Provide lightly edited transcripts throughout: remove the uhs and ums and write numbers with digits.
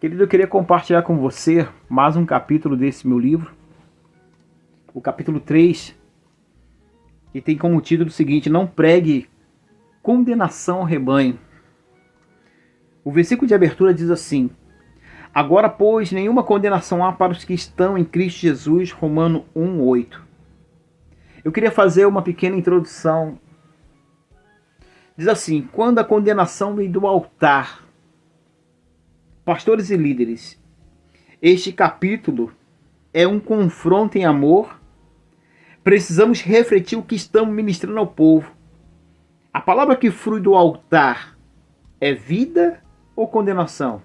Querido, eu queria compartilhar com você mais um capítulo desse meu livro, o capítulo 3, que tem como título o seguinte: não pregue condenação ao rebanho. O versículo de abertura diz assim: agora, pois, nenhuma condenação há para os que estão em Cristo Jesus, Romano 1:8. Eu queria fazer uma pequena introdução. Diz assim: quando a condenação vem do altar, pastores e líderes, este capítulo é um confronto em amor. Precisamos refletir o que estamos ministrando ao povo. A palavra que flui do altar é vida ou condenação?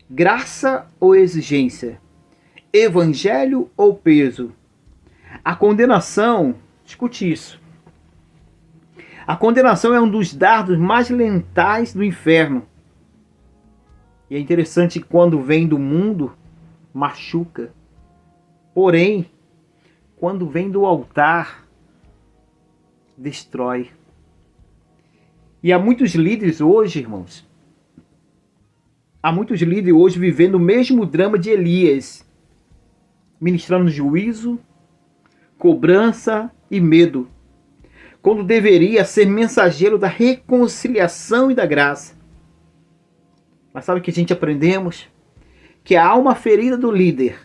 Graça ou exigência? Evangelho ou peso? A condenação, escute isso. A condenação é um dos dardos mais letais do inferno. E é interessante que quando vem do mundo, machuca. Porém, quando vem do altar, destrói. E há muitos líderes hoje, irmãos, vivendo o mesmo drama de Elias, ministrando juízo, cobrança e medo, quando deveria ser mensageiro da reconciliação e da graça. Mas sabe o que a gente aprendemos? Que a alma ferida do líder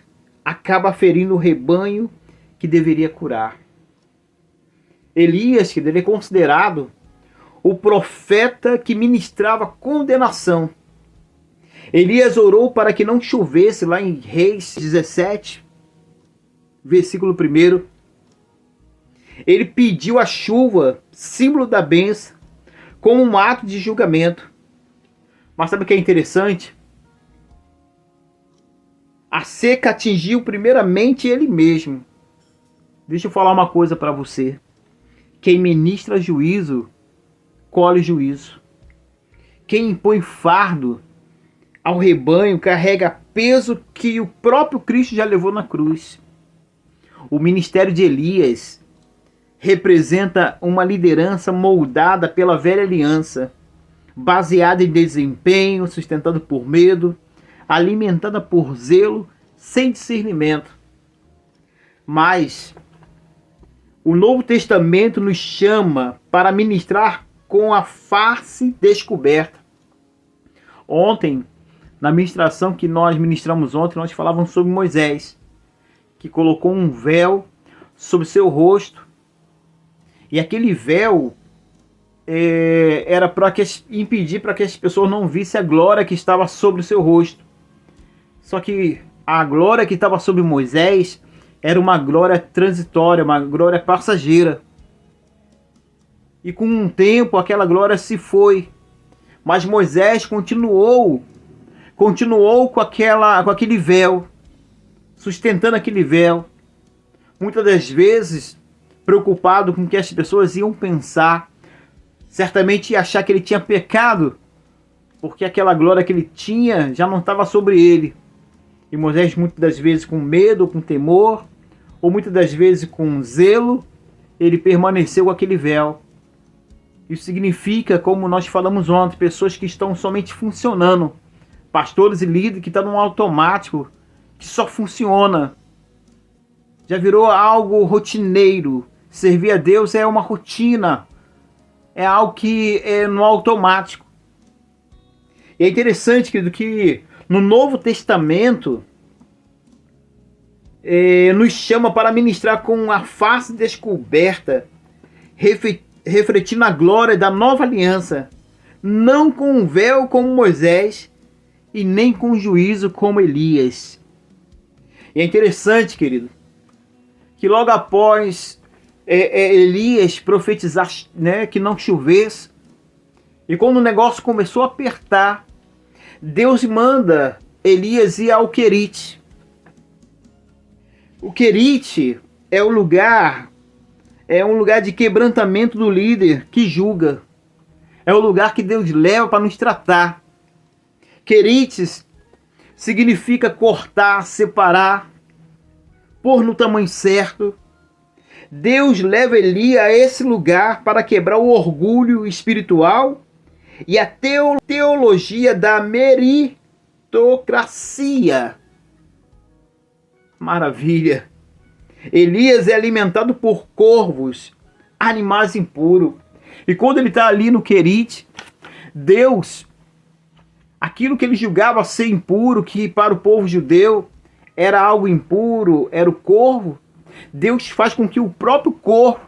acaba ferindo o rebanho que deveria curar. Elias, que deve ser considerado o profeta que ministrava condenação. Elias orou para que não chovesse, lá em Reis 17, versículo 1. Ele pediu a chuva, símbolo da bênção, como um ato de julgamento. Mas sabe o que é interessante? A seca atingiu primeiramente ele mesmo. Deixa eu falar uma coisa para você. Quem ministra juízo, colhe juízo. Quem impõe fardo ao rebanho, carrega peso que o próprio Cristo já levou na cruz. O ministério de Elias representa uma liderança moldada pela velha aliança, baseada em desempenho, sustentada por medo, alimentada por zelo, sem discernimento. Mas o Novo Testamento nos chama para ministrar com a face descoberta. Ontem, na ministração que nós ministramos ontem, nós falávamos sobre Moisés, que colocou um véu sobre seu rosto. E aquele véu era para impedir para que as pessoas não vissem a glória que estava sobre o seu rosto. Só que a glória que estava sobre Moisés era uma glória transitória, uma glória passageira. E com um tempo aquela glória se foi. Mas Moisés continuou com aquele véu, sustentando aquele véu. Muitas das vezes preocupado com o que as pessoas iam pensar. Certamente ia achar que ele tinha pecado, porque aquela glória que ele tinha já não estava sobre ele. E Moisés, muitas das vezes com medo, com temor, ou muitas das vezes com zelo, ele permaneceu com aquele véu. Isso significa, como nós falamos ontem, pessoas que estão somente funcionando. Pastores e líderes que estão num automático, que só funciona. Já virou algo rotineiro. Servir a Deus é uma rotina. É algo que é no automático. E é interessante, querido, que no Novo Testamento nos chama para ministrar com a face descoberta, refletindo a glória da nova aliança, não com um véu como Moisés e nem com juízo como Elias. E é interessante, querido, que logo após Elias profetizar, né, que não chovesse, e quando o negócio começou a apertar, Deus manda Elias ir ao Querite. O Querite é um lugar de quebrantamento do líder que julga. É o lugar que Deus leva para nos tratar. Querites significa cortar, separar, pôr no tamanho certo. Deus leva Elias a esse lugar para quebrar o orgulho espiritual e a teologia da aristocracia. Maravilha. Elias é alimentado por corvos, animais impuros. E quando ele está ali no Querite, Deus, aquilo que ele julgava ser impuro, que para o povo judeu era algo impuro, era o corvo, Deus faz com que o próprio corvo,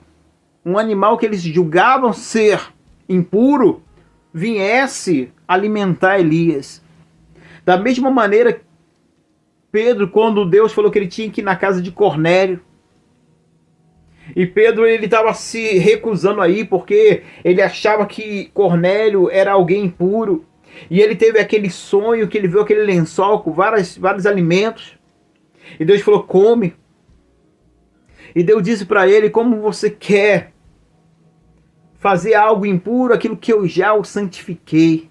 um animal que eles julgavam ser impuro, viesse alimentar Elias. Da mesma maneira, Pedro, quando Deus falou que ele tinha que ir na casa de Cornélio, e Pedro ele estava se recusando aí porque ele achava que Cornélio era alguém impuro, e ele teve aquele sonho que ele viu aquele lençol com vários alimentos, e Deus falou: come. E Deus disse para ele: como você quer fazer algo impuro, aquilo que eu já o santifiquei?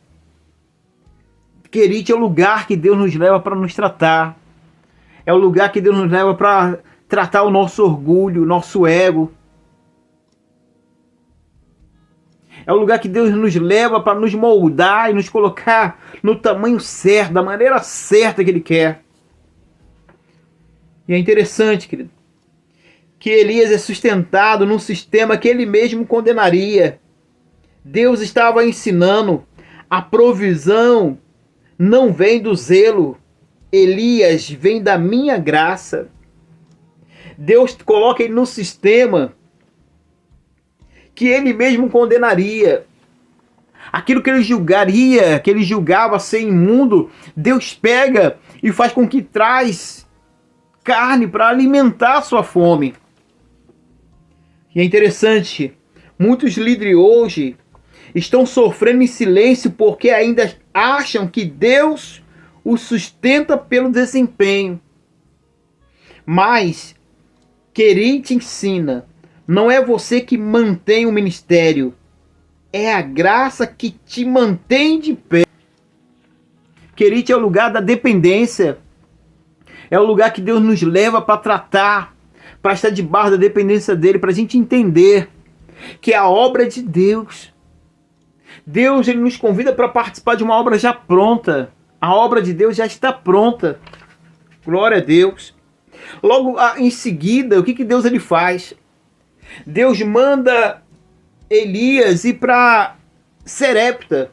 Querite é o lugar que Deus nos leva para nos tratar. É o lugar que Deus nos leva para tratar o nosso orgulho, o nosso ego. É o lugar que Deus nos leva para nos moldar e nos colocar no tamanho certo, da maneira certa que Ele quer. E é interessante, querido, que Elias é sustentado num sistema que ele mesmo condenaria. Deus estava ensinando: a provisão não vem do zelo, Elias vem da minha graça. Deus coloca ele num sistema que ele mesmo condenaria. Aquilo que ele julgaria, que ele julgava ser imundo, Deus pega e faz com que traz carne para alimentar a sua fome. E é interessante, muitos líderes hoje estão sofrendo em silêncio porque ainda acham que Deus os sustenta pelo desempenho. Mas Querite te ensina, não é você que mantém o ministério, é a graça que te mantém de pé. Querite é o lugar da dependência, é o lugar que Deus nos leva para tratar, para estar debaixo da dependência dele, para a gente entender que é a obra de Deus. Deus ele nos convida para participar de uma obra já pronta. A obra de Deus já está pronta. Glória a Deus. Logo em seguida, o que Deus ele faz? Deus manda Elias ir para Serepta.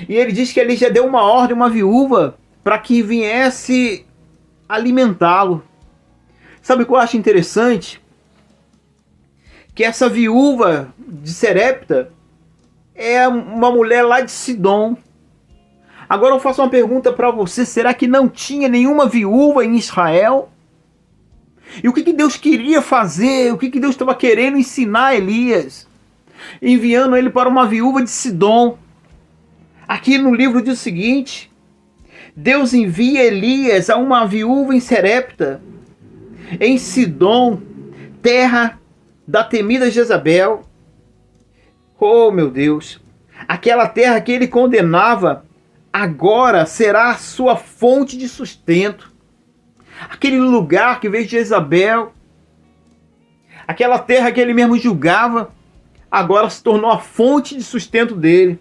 E ele diz que ele já deu uma ordem, uma viúva, para que viesse alimentá-lo. Sabe o que eu acho interessante? Que essa viúva de Serepta é uma mulher lá de Sidom. Agora eu faço uma pergunta para você: será que não tinha nenhuma viúva em Israel? E o que Deus queria fazer? O que Deus estava querendo ensinar a Elias? Enviando ele para uma viúva de Sidom. Aqui no livro diz o seguinte: Deus envia Elias a uma viúva em Serepta, em Sidom, terra da temida Jezabel. Oh meu Deus! Aquela terra que ele condenava agora será a sua fonte de sustento. Aquele lugar que veio de Jezabel, aquela terra que ele mesmo julgava, agora se tornou a fonte de sustento dele.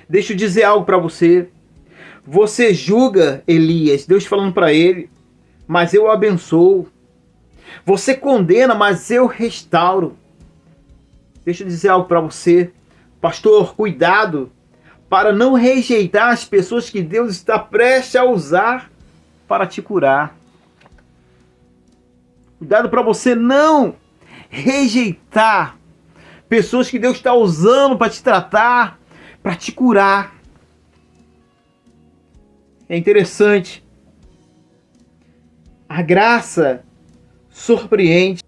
Deixa eu dizer algo para você. Você julga Elias, Deus falando para ele, mas eu o abençoo. Você condena, mas eu restauro. Deixa eu dizer algo para você. Pastor, cuidado para não rejeitar as pessoas que Deus está prestes a usar para te curar. Cuidado para você não rejeitar pessoas que Deus está usando para te tratar, para te curar. É interessante. A graça surpreende.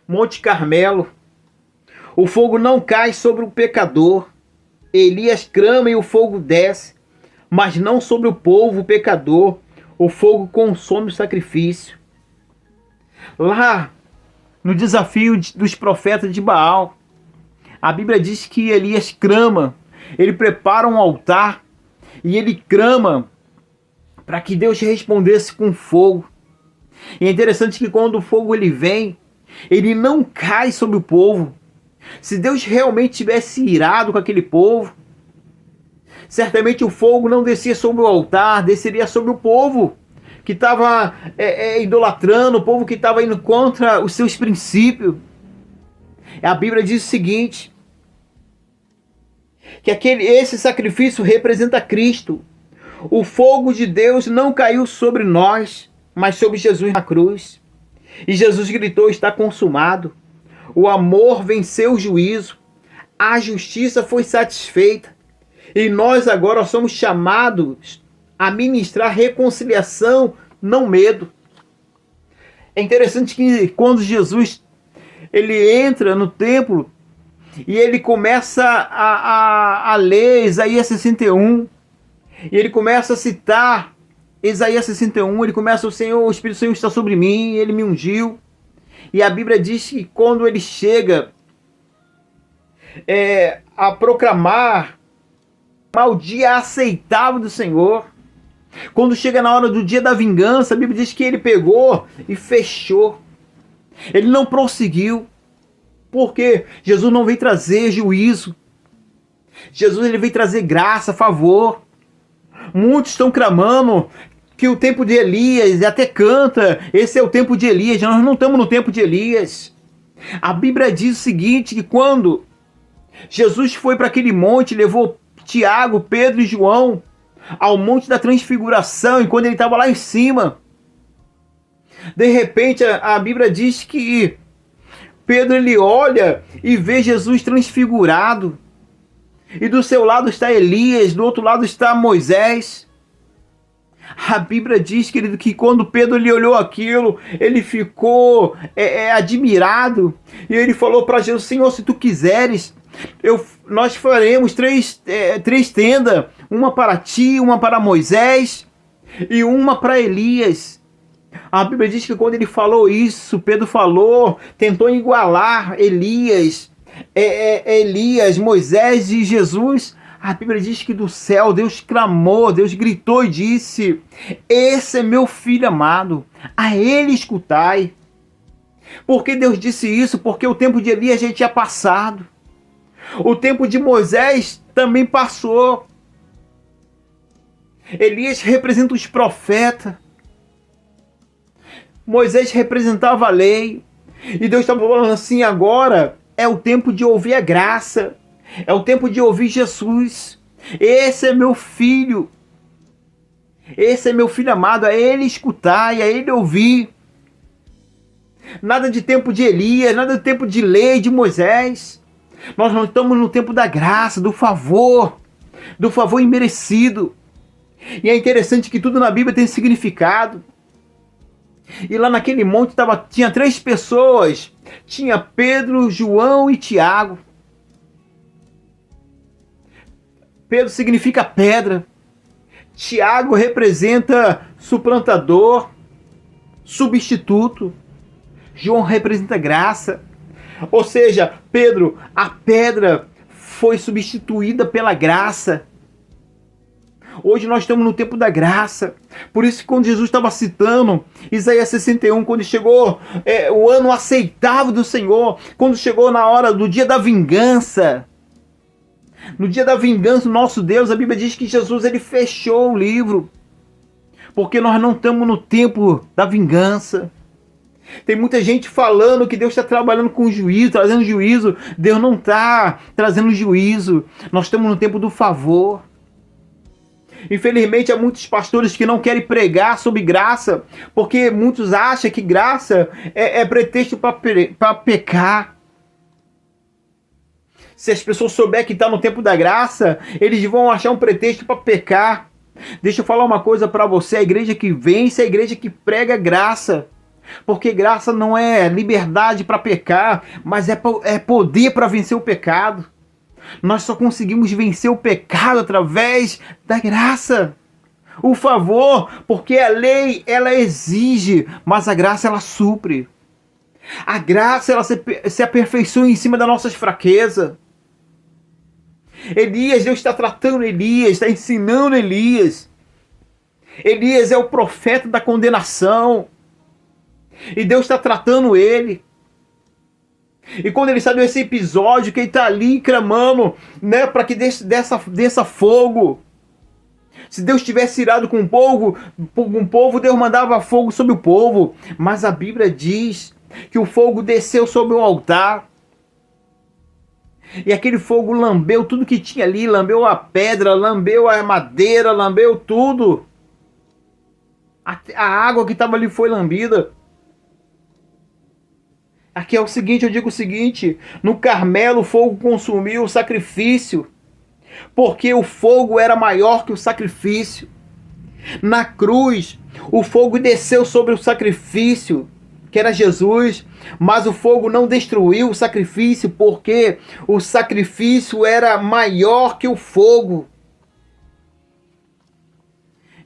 Monte Carmelo. O fogo não cai sobre o pecador. Elias clama e o fogo desce, mas não sobre o povo pecador. O fogo consome o sacrifício. Lá no desafio dos profetas de Baal, a Bíblia diz que Elias clama, ele prepara um altar e ele clama para que Deus respondesse com fogo. E é interessante que quando o fogo ele vem, ele não cai sobre o povo. Se Deus realmente tivesse irado com aquele povo, certamente o fogo não descia sobre o altar, desceria sobre o povo que estava idolatrando, o povo que estava indo contra os seus princípios. A Bíblia diz o seguinte, que esse sacrifício representa Cristo. O fogo de Deus não caiu sobre nós, mas sobre Jesus na cruz. E Jesus gritou: está consumado. O amor venceu o juízo. A justiça foi satisfeita. E nós agora somos chamados a ministrar reconciliação, não medo. É interessante que quando Jesus ele entra no templo e ele começa a ler Isaías 61, e ele começa a citar Isaías 61, ele começa: o Espírito do Senhor está sobre mim, ele me ungiu. E a Bíblia diz que quando ele chega a proclamar o dia aceitável do Senhor, quando chega na hora do dia da vingança, a Bíblia diz que ele pegou e fechou. Ele não prosseguiu. Porque Jesus não veio trazer juízo. Jesus ele veio trazer graça, favor. Muitos estão clamando que o tempo de Elias, e até canta, esse é o tempo de Elias. Nós não estamos no tempo de Elias. A Bíblia diz o seguinte, que quando Jesus foi para aquele monte, levou Tiago, Pedro e João ao monte da transfiguração, e quando ele estava lá em cima, de repente a Bíblia diz que Pedro ele olha e vê Jesus transfigurado, e do seu lado está Elias, do outro lado está Moisés. A Bíblia diz, querido, que quando Pedro ele olhou aquilo, ele ficou admirado, e ele falou para Jesus: Senhor, se tu quiseres, nós faremos três tendas, uma para ti, uma para Moisés e uma para Elias. A Bíblia diz que quando ele falou isso, Pedro tentou igualar Elias, Moisés e Jesus. A Bíblia diz que do céu Deus clamou, Deus gritou e disse: esse é meu filho amado, a ele escutai. Por que Deus disse isso? Porque o tempo de Elias já tinha passado. O tempo de Moisés também passou. Elias representa os profetas. Moisés representava a lei. E Deus estava falando assim: agora é o tempo de ouvir a graça. É o tempo de ouvir Jesus. Esse é meu filho. Esse é meu filho amado. A ele escutar e a ele ouvir. Nada de tempo de Elias, nada de tempo de lei de Moisés. Nós não estamos no tempo da graça, do favor imerecido. E é interessante que tudo na Bíblia tem significado. E lá naquele monte tinha 3 pessoas. Tinha Pedro, João e Tiago. Pedro significa pedra. Tiago representa suplantador, substituto. João representa graça. Ou seja, Pedro, a pedra foi substituída pela graça. Hoje nós estamos no tempo da graça. Por isso que quando Jesus estava citando Isaías 61, quando chegou o ano aceitável do Senhor, quando chegou na hora do dia da vingança, no dia da vingança do nosso Deus, a Bíblia diz que Jesus ele fechou o livro. Porque nós não estamos no tempo da vingança. Tem muita gente falando que Deus está trabalhando com juízo, trazendo juízo. Deus não está trazendo juízo. Nós estamos no tempo do favor. Infelizmente há muitos pastores que não querem pregar sobre graça, porque muitos acham que graça é pretexto para pecar. Se as pessoas souberem que está no tempo da graça, eles vão achar um pretexto para pecar. Deixa eu falar uma coisa para você: a igreja que vence é a igreja que prega graça. Porque graça não é liberdade para pecar, mas é poder para vencer o pecado. Nós só conseguimos vencer o pecado através da graça. O favor, porque a lei ela exige, mas a graça ela supre. A graça ela se aperfeiçoa em cima das nossas fraquezas. Deus está tratando Elias, está ensinando Elias. Elias é o profeta da condenação. E Deus está tratando ele. E quando ele sabe desse episódio, que ele está ali clamando, né, para que desça fogo. Se Deus tivesse irado com o povo, Deus mandava fogo sobre o povo. Mas a Bíblia diz que o fogo desceu sobre o altar. E aquele fogo lambeu tudo que tinha ali, lambeu a pedra, lambeu a madeira, lambeu tudo. A água que estava ali foi lambida. Aqui é o seguinte, eu digo o seguinte: no Carmelo o fogo consumiu o sacrifício, porque o fogo era maior que o sacrifício. Na cruz, o fogo desceu sobre o sacrifício, que era Jesus, mas o fogo não destruiu o sacrifício, porque o sacrifício era maior que o fogo.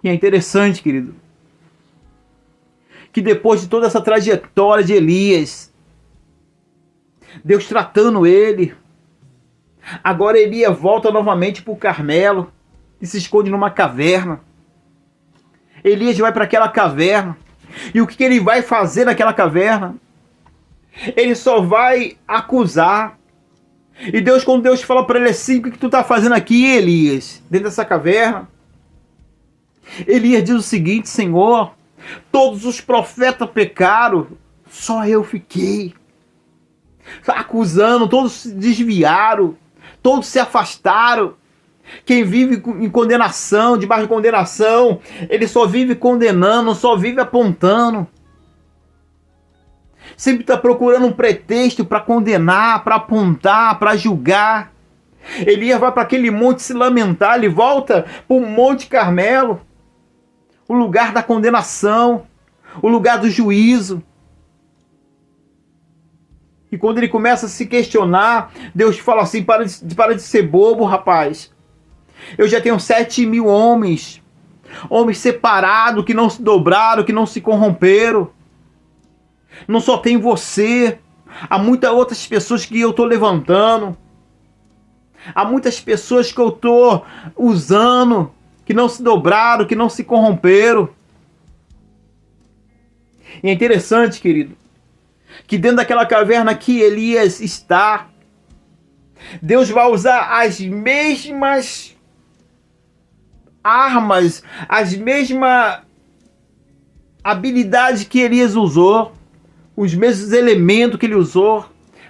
E é interessante, querido, que depois de toda essa trajetória de Elias, Deus tratando ele, agora Elias volta novamente para o Carmelo e se esconde numa caverna. Elias vai para aquela caverna, e o que ele vai fazer naquela caverna? Ele só vai acusar. E Deus, quando Deus fala para ele assim: o que tu está fazendo aqui, Elias, dentro dessa caverna? Elias diz o seguinte: Senhor, todos os profetas pecaram, só eu fiquei. Acusando, todos se desviaram, todos se afastaram. Quem vive em condenação, debaixo de condenação, ele só vive condenando, só vive apontando. Sempre está procurando um pretexto para condenar, para apontar, para julgar. Elias vai para aquele monte se lamentar, ele volta para o Monte Carmelo, o lugar da condenação, o lugar do juízo. E quando ele começa a se questionar, Deus fala assim: para de ser bobo, rapaz. Eu já tenho 7.000 homens separados, que não se dobraram, que não se corromperam. Não só tem você, há muitas outras pessoas que eu estou levantando. Há muitas pessoas que eu estou usando, que não se dobraram, que não se corromperam. E é interessante, querido, que dentro daquela caverna que Elias está, Deus vai usar as mesmas armas, as mesmas habilidades que Elias usou, os mesmos elementos que ele usou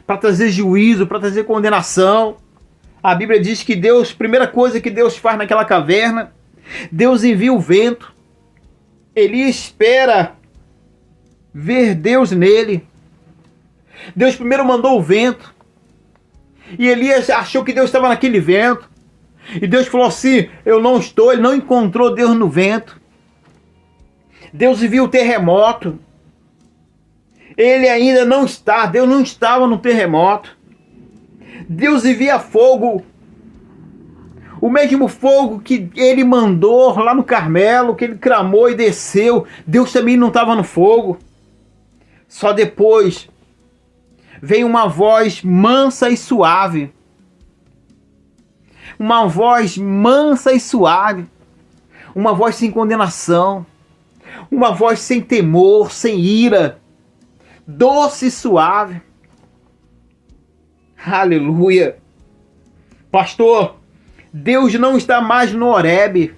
para trazer juízo, para trazer condenação. A Bíblia diz que Deus, primeira coisa que Deus faz naquela caverna, Deus envia o vento. Elias espera ver Deus nele. Deus primeiro mandou o vento, e Elias achou que Deus estava naquele vento, e Deus falou assim: eu não estou. Ele não encontrou Deus no vento. Deus viu o terremoto, ele ainda não está. Deus não estava no terremoto. Deus envia fogo, o mesmo fogo que ele mandou lá no Carmelo, que ele clamou e desceu. Deus também não estava no fogo. Só depois vem uma voz mansa e suave. Uma voz mansa e suave. Uma voz sem condenação. Uma voz sem temor, sem ira. Doce e suave. Aleluia. Pastor, Deus não está mais no Horebe.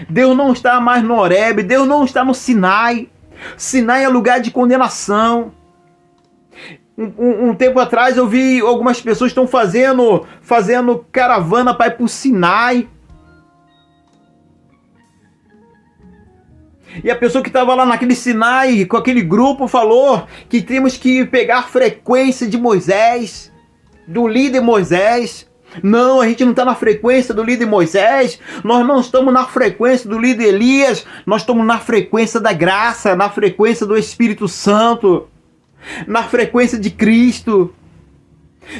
Deus não está mais no Horebe. Deus não está no Sinai. Sinai é lugar de condenação. Um tempo atrás eu vi algumas pessoas estão fazendo caravana para ir para o Sinai. E a pessoa que estava lá naquele Sinai, com aquele grupo, falou que temos que pegar a frequência de Moisés, do líder Moisés. Não, a gente não está na frequência do líder Moisés, nós não estamos na frequência do líder Elias, nós estamos na frequência da graça, na frequência do Espírito Santo, na frequência de Cristo.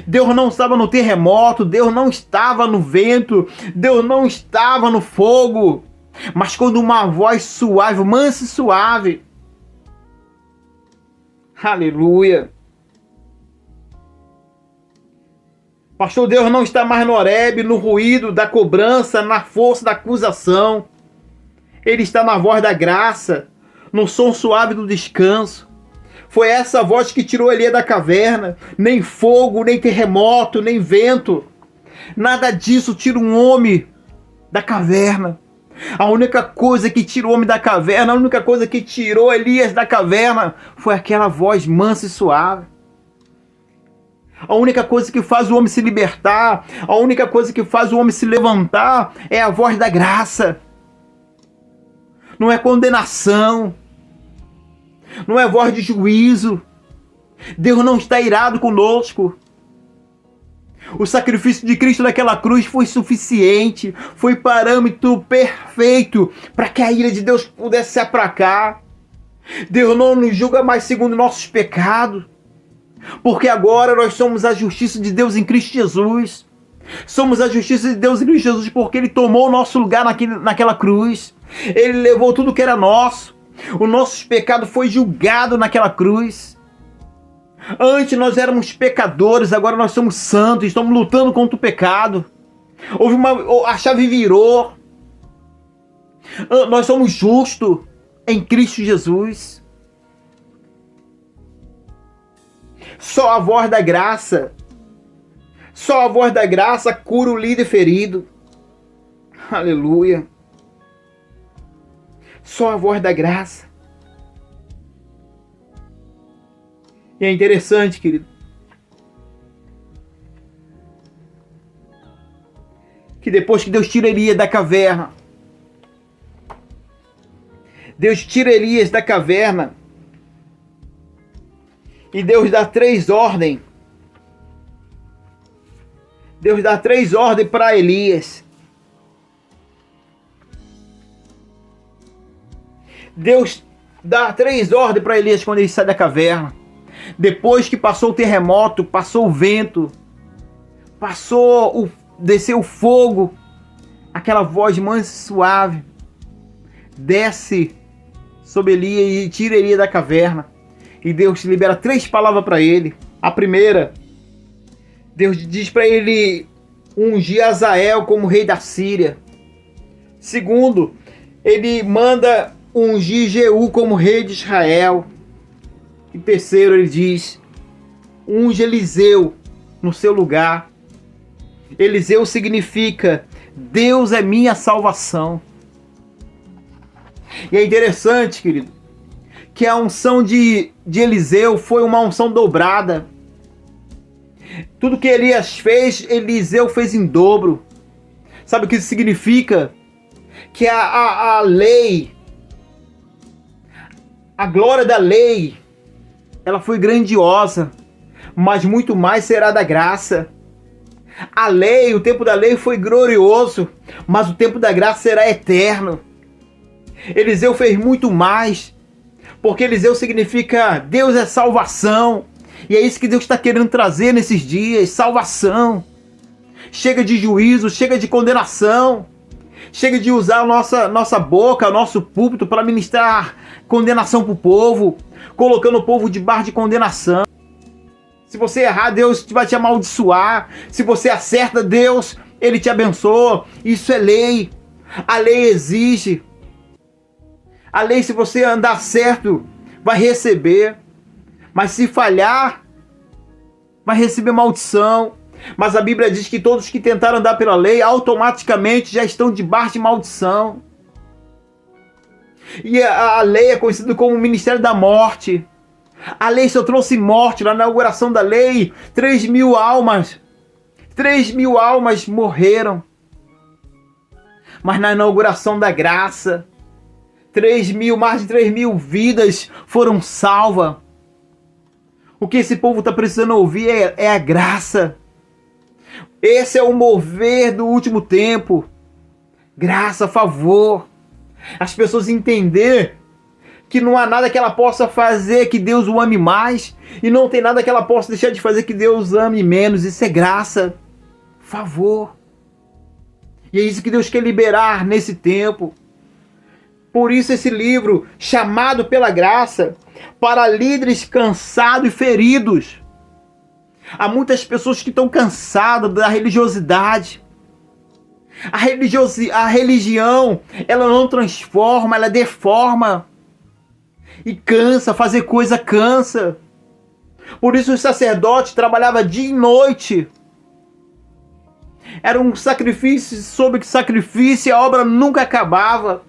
Deus não estava no terremoto, Deus não estava no vento, Deus não estava no fogo, mas quando uma voz suave, mansa e suave. Aleluia. Pastor, Deus não está mais no Horebe, no ruído da cobrança, na força da acusação. Ele está na voz da graça, no som suave do descanso. Foi essa voz que tirou Elias da caverna. Nem fogo, nem terremoto, nem vento. Nada disso tira um homem da caverna. A única coisa que tirou o homem da caverna, a única coisa que tirou Elias da caverna foi aquela voz mansa e suave. A única coisa que faz o homem se libertar, a única coisa que faz o homem se levantar é a voz da graça. Não é condenação. Não é voz de juízo. Deus não está irado conosco. O sacrifício de Cristo naquela cruz foi suficiente, foi parâmetro perfeito para que a ira de Deus pudesse se aplacar. Deus não nos julga mais segundo nossos pecados, porque agora nós somos a justiça de Deus em Cristo Jesus. Somos a justiça de Deus em Cristo Jesus porque Ele tomou o nosso lugar naquela cruz. Ele levou tudo que era nosso. O nosso pecado foi julgado naquela cruz. Antes nós éramos pecadores, agora nós somos santos, estamos lutando contra o pecado. A chave virou. Nós somos justos em Cristo Jesus. Só a voz da graça, só a voz da graça cura o líder ferido. Aleluia. Só a voz da graça. E é interessante, querido, que depois que Deus tira Elias da caverna, Deus tira Elias da caverna e Deus dá 3 ordens. Deus dá 3 ordens para Elias. Deus dá 3 ordens para Elias quando ele sai da caverna. Depois que passou o terremoto, passou o vento, desceu o fogo, aquela voz mansa e suave desce sobre Elias e tira Elias da caverna. E Deus libera 3 palavras para ele. A primeira, Deus diz para ele ungir Azael como rei da Síria. Segundo, ele manda ungir Jeú como rei de Israel. E terceiro, ele diz: unge Eliseu no seu lugar. Eliseu significa Deus é minha salvação. E é interessante, querido, que a unção de Eliseu foi uma unção dobrada. Tudo que Elias fez, Eliseu fez em dobro. Sabe o que isso significa? Que a lei, a glória da lei, ela foi grandiosa, mas muito mais será da graça. A lei, o tempo da lei foi glorioso, mas o tempo da graça será eterno. Eliseu fez muito mais, porque Eliseu significa Deus é salvação. E é isso que Deus está querendo trazer nesses dias, salvação. Chega de juízo, chega de condenação. Chega de usar a nossa boca, o nosso púlpito para ministrar condenação para o povo, colocando o povo debaixo de condenação. Se você errar, Deus vai te amaldiçoar. Se você acerta, Deus, Ele te abençoa. Isso é lei. A lei exige. A lei, se você andar certo, vai receber. Mas se falhar, vai receber maldição. Mas a Bíblia diz que todos que tentaram andar pela lei, automaticamente já estão debaixo de maldição. E a lei é conhecida como o ministério da morte. A lei só trouxe morte. Na inauguração da lei, 3.000 almas. 3.000 almas morreram. Mas na inauguração da graça, mais de 3.000 vidas foram salvas. O que esse povo está precisando ouvir é a graça. Esse é o mover do último tempo. Graça, favor. As pessoas entender que não há nada que ela possa fazer que Deus o ame mais, e não tem nada que ela possa deixar de fazer que Deus ame menos. Isso é graça, favor. E é isso que Deus quer liberar nesse tempo. Por isso esse livro, chamado pela graça, para líderes cansados e feridos. Há muitas pessoas que estão cansadas da religiosidade. A religião, ela não transforma, ela deforma. E cansa, fazer coisa cansa. Por isso os sacerdotes trabalhavam dia e noite. Era um sacrifício sobre sacrifício e a obra nunca acabava.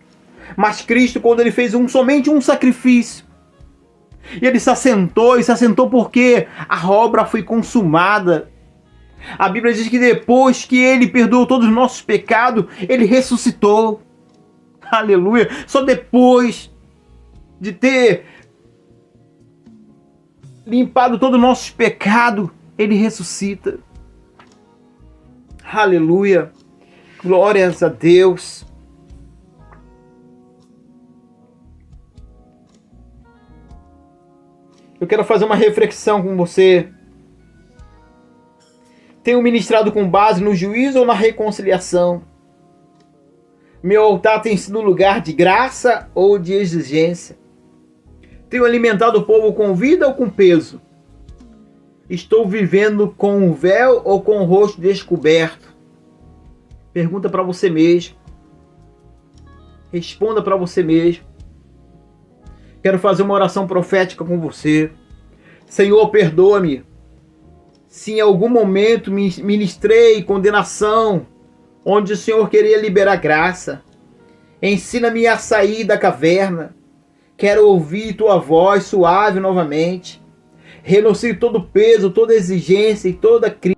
Mas Cristo, quando ele fez somente um sacrifício, e ele se assentou porque a obra foi consumada. A Bíblia diz que depois que ele perdoou todos os nossos pecados, ele ressuscitou. Aleluia! Só depois de ter limpado todos os nossos pecados, ele ressuscita. Aleluia! Glórias a Deus! Eu quero fazer uma reflexão com você. Tenho ministrado com base no juízo ou na reconciliação? Meu altar tem sido lugar de graça ou de exigência? Tenho alimentado o povo com vida ou com peso? Estou vivendo com um véu ou com o rosto descoberto? Pergunta para você mesmo. Responda para você mesmo. Quero fazer uma oração profética com você. Senhor, perdoa-me se em algum momento ministrei condenação, onde o Senhor queria liberar graça. Ensina-me a sair da caverna. Quero ouvir tua voz suave novamente. Renuncio todo peso, toda exigência e toda crítica